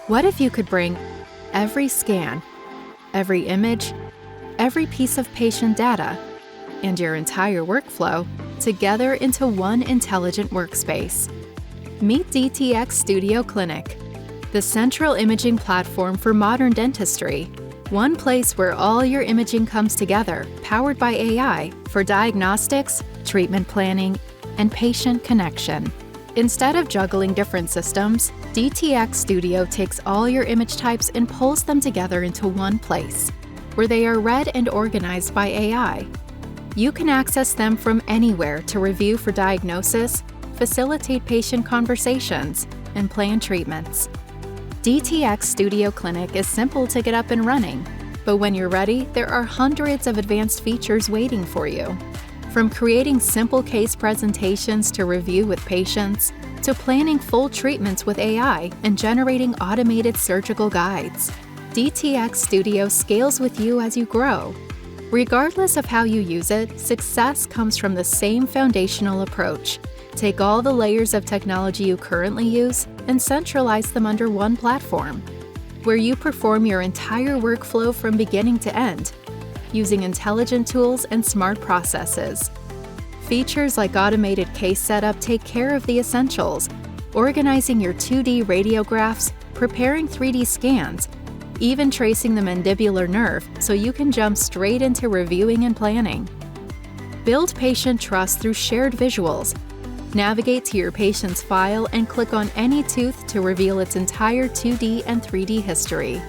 What if you could bring every scan, every image, every piece of patient data, and your entire workflow together into one intelligent workspace? Meet DTX Studio Clinic, the central imaging platform for modern dentistry. One place where all your imaging comes together, powered by AI for diagnostics, treatment planning, and patient connection. Instead of juggling different systems, DTX Studio takes all your image types and pulls them together into one place, where they are read and organized by AI. You can access them from anywhere to review for diagnosis, facilitate patient conversations, and plan treatments. DTX Studio Clinic is simple to get up and running, but when you're ready, there are hundreds of advanced features waiting for you. From creating simple case presentations to review with patients, to planning full treatments with AI and generating automated surgical guides, DTX Studio scales with you as you grow. Regardless of how you use it, success comes from the same foundational approach. Take all the layers of technology you currently use and centralize them under one platform, where you perform your entire workflow from beginning to end, using intelligent tools and smart processes. Features like automated case setup take care of the essentials, organizing your 2D radiographs, preparing 3D scans, even tracing the mandibular nerve so you can jump straight into reviewing and planning. Build patient trust through shared visuals. Navigate to your patient's file and click on any tooth to reveal its entire 2D and 3D history.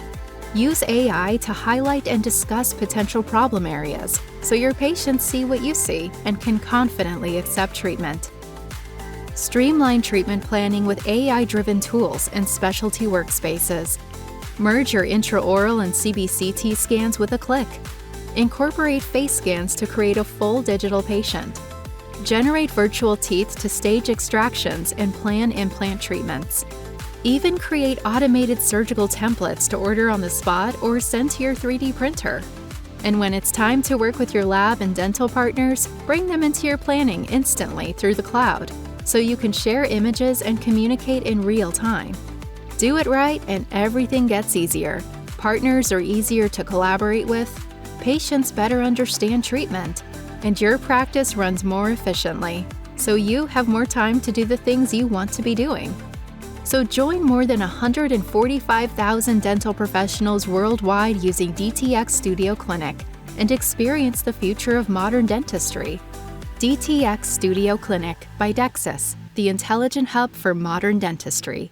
Use AI to highlight and discuss potential problem areas so your patients see what you see and can confidently accept treatment. Streamline treatment planning with AI-driven tools and specialty workspaces. Merge your intraoral and CBCT scans with a click. Incorporate face scans to create a full digital patient. Generate virtual teeth to stage extractions and plan implant treatments. Even create automated surgical templates to order on the spot or send to your 3D printer. And when it's time to work with your lab and dental partners, bring them into your planning instantly through the cloud, so you can share images and communicate in real time. Do it right and everything gets easier. Partners are easier to collaborate with, patients better understand treatment, and your practice runs more efficiently, so you have more time to do the things you want to be doing. So join more than 145,000 dental professionals worldwide using DTX Studio Clinic and experience the future of modern dentistry. DTX Studio Clinic by DEXIS, the intelligent hub for modern dentistry.